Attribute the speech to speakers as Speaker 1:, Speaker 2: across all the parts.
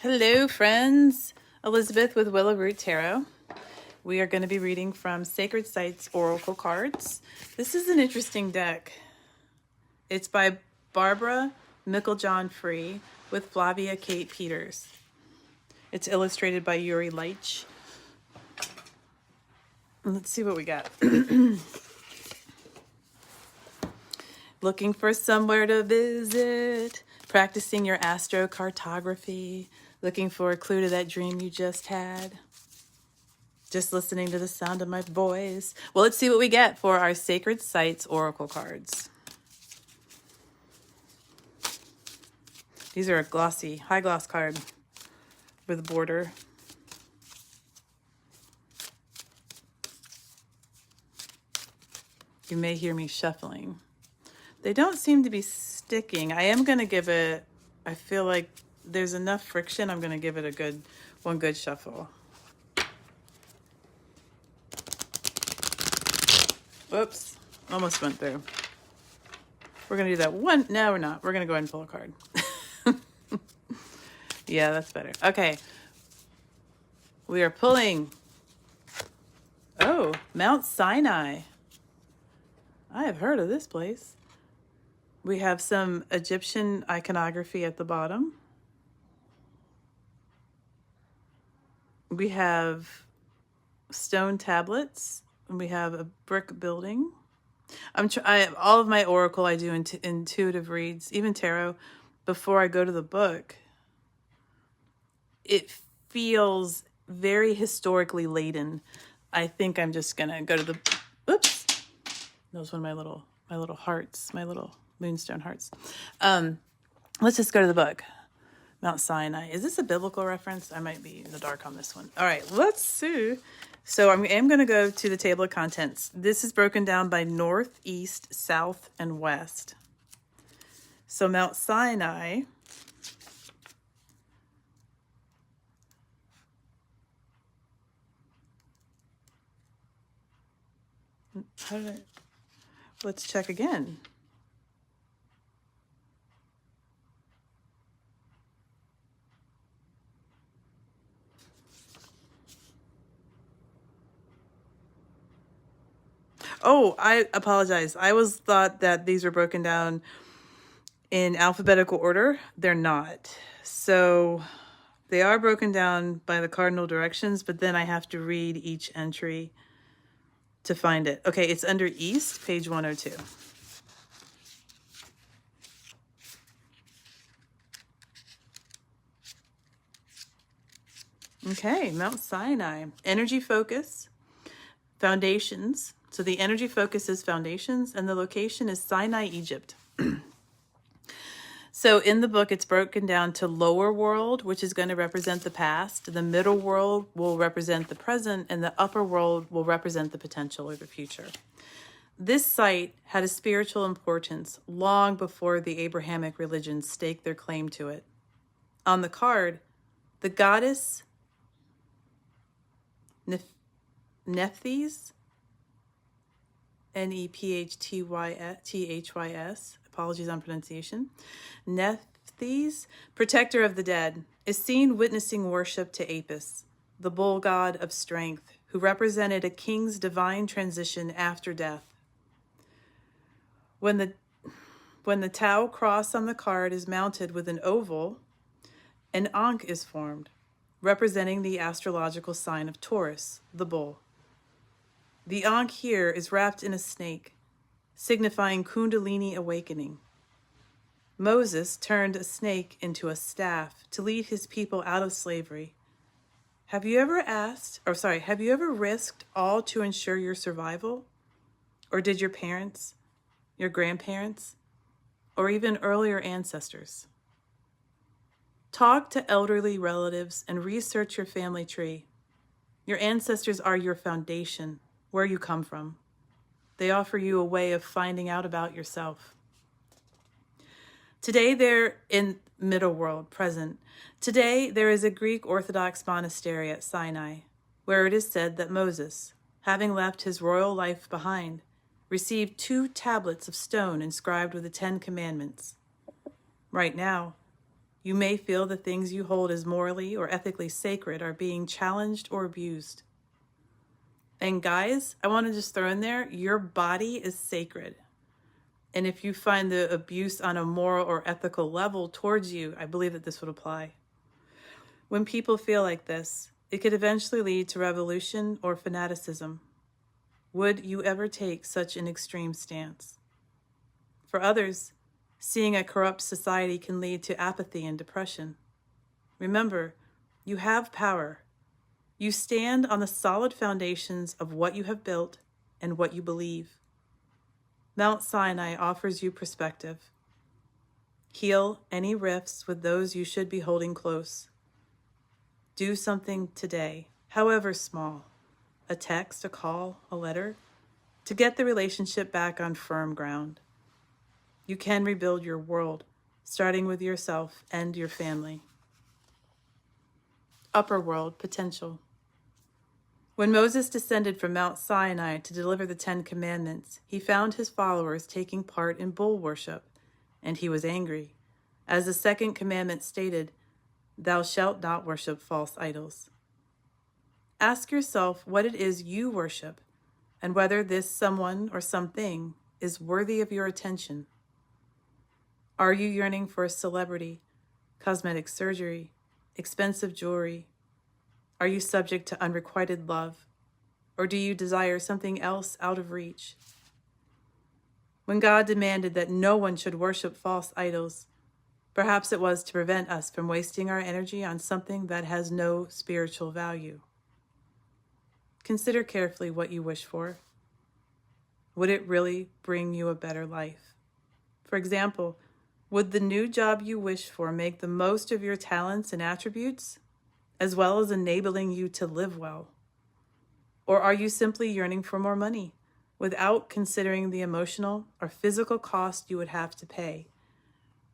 Speaker 1: Hello, friends. Elizabeth with Willow Root Tarot. We are going to be reading from Sacred Sites Oracle Cards. This is an interesting deck. It's by Barbara Micklejohn Free with Flavia Kate Peters. It's illustrated by Yuri Leitch. Let's see what we got. Looking for somewhere to visit. Practicing your astrocartography. Looking for a clue to that dream you just had. Just listening to the sound of my voice. Well, let's see what we get for our Sacred Sites Oracle cards. These are a glossy, high gloss card with a border. You may hear me shuffling. They don't seem to be sticking. I am going to give it, I feel like there's enough friction. I'm going to give it one good shuffle. Whoops, almost went through. We're going to do that one. No, we're not. We're going to go ahead and pull a card. Yeah, that's better. Okay. We are pulling. Oh, Mount Sinai. I have heard of this place. We have some Egyptian iconography at the bottom. We have stone tablets. And we have a brick building. All of my oracle I do intuitive reads, even tarot, before I go to the book. It feels very historically laden. I think I'm just gonna go to the. Oops, that was one of my little hearts, my little moonstone hearts. Let's just go to the book. Mount Sinai. Is this a biblical reference? I might be in the dark on this one. All right, let's see. So I am going to go to the table of contents. This is broken down by north, east, south, and west. So Mount Sinai. Let's check again. Oh, I apologize. I thought that these were broken down in alphabetical order. They're not. So they are broken down by the cardinal directions, but then I have to read each entry to find it. Okay, it's under East, page 102. Okay, Mount Sinai. Energy focus, foundations. So the energy focus is foundations, and the location is Sinai, Egypt. So in the book, it's broken down to lower world, which is going to represent the past. The middle world will represent the present, and the upper world will represent the potential or the future. This site had a spiritual importance long before the Abrahamic religions staked their claim to it. On the card, the goddess Nephthys, Nephthys, apologies on pronunciation, Nephthys, protector of the dead, is seen witnessing worship to Apis, the bull god of strength, who represented a king's divine transition after death. When the Tau cross on the card is mounted with an oval, an ankh is formed, representing the astrological sign of Taurus, the bull. The ankh here is wrapped in a snake, signifying Kundalini awakening. Moses turned a snake into a staff to lead his people out of slavery. Have you ever risked all to ensure your survival? Or did your parents, your grandparents, or even earlier ancestors? Talk to elderly relatives and research your family tree. Your ancestors are your foundation, where you come from. They offer you a way of finding out about yourself. Today they're in middle world, present. Today there is a Greek Orthodox monastery at Sinai, where it is said that Moses, having left his royal life behind, received 2 tablets of stone inscribed with the 10 Commandments. Right now, You may feel the things you hold as morally or ethically sacred are being challenged or abused. And guys, I want to just throw in there, your body is sacred. And if you find the abuse on a moral or ethical level towards you, I believe that this would apply. When people feel like this, it could eventually lead to revolution or fanaticism. Would you ever take such an extreme stance? For others, seeing a corrupt society can lead to apathy and depression. Remember, you have power. You stand on the solid foundations of what you have built and what you believe. Mount Sinai offers you perspective. Heal any rifts with those you should be holding close. Do something today, however small, a text, a call, a letter, to get the relationship back on firm ground. You can rebuild your world, starting with yourself and your family. Upper world potential. When Moses descended from Mount Sinai to deliver the 10 Commandments, he found his followers taking part in bull worship, and he was angry. As the second commandment stated, "Thou shalt not worship false idols." Ask yourself what it is you worship, and whether this someone or something is worthy of your attention. Are you yearning for a celebrity, cosmetic surgery, expensive jewelry? Are you subject to unrequited love, or do you desire something else out of reach? When God demanded that no one should worship false idols, perhaps it was to prevent us from wasting our energy on something that has no spiritual value. Consider carefully what you wish for. Would it really bring you a better life? For example, would the new job you wish for make the most of your talents and attributes, as well as enabling you to live well? Or are you simply yearning for more money without considering the emotional or physical cost you would have to pay,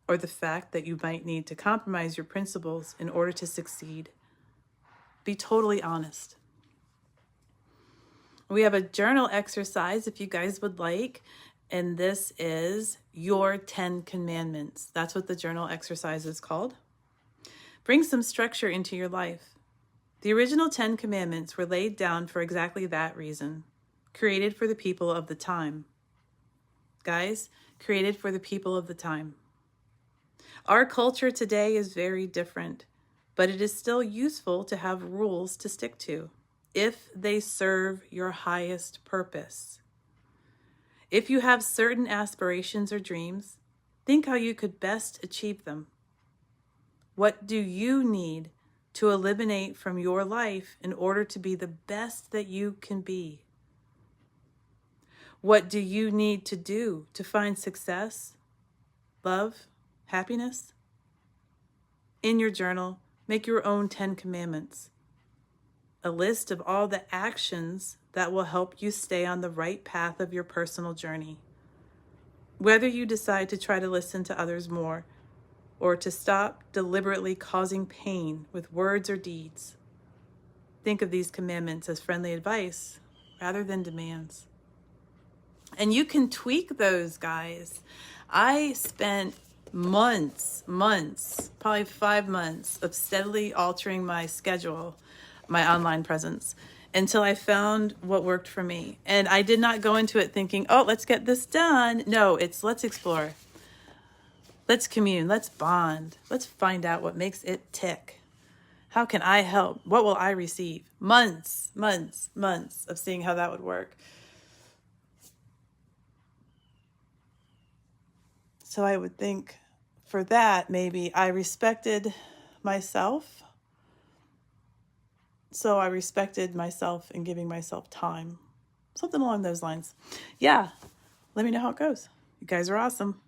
Speaker 1: or the fact that you might need to compromise your principles in order to succeed? Be totally honest. We have a journal exercise if you guys would like, and this is your 10 Commandments. That's what the journal exercise is called. Bring some structure into your life. The original 10 Commandments were laid down for exactly that reason, created for the people of the time. Guys, created for the people of the time. Our culture today is very different, but it is still useful to have rules to stick to if they serve your highest purpose. If you have certain aspirations or dreams, think how you could best achieve them. What do you need to eliminate from your life in order to be the best that you can be? What do you need to do to find success, love, happiness? In your journal, make your own 10 Commandments, a list of all the actions that will help you stay on the right path of your personal journey. Whether you decide to try to listen to others more, or to stop deliberately causing pain with words or deeds, think of these commandments as friendly advice rather than demands. And you can tweak those, guys. I spent months, probably 5 months of steadily altering my schedule, my online presence, until I found what worked for me. And I did not go into it thinking, oh, let's get this done. No, it's let's explore. Let's commune. Let's bond. Let's find out what makes it tick. How can I help? What will I receive? Months of seeing how that would work. So I would think for that, maybe I respected myself. So I respected myself in giving myself time. Something along those lines. Yeah, let me know how it goes. You guys are awesome.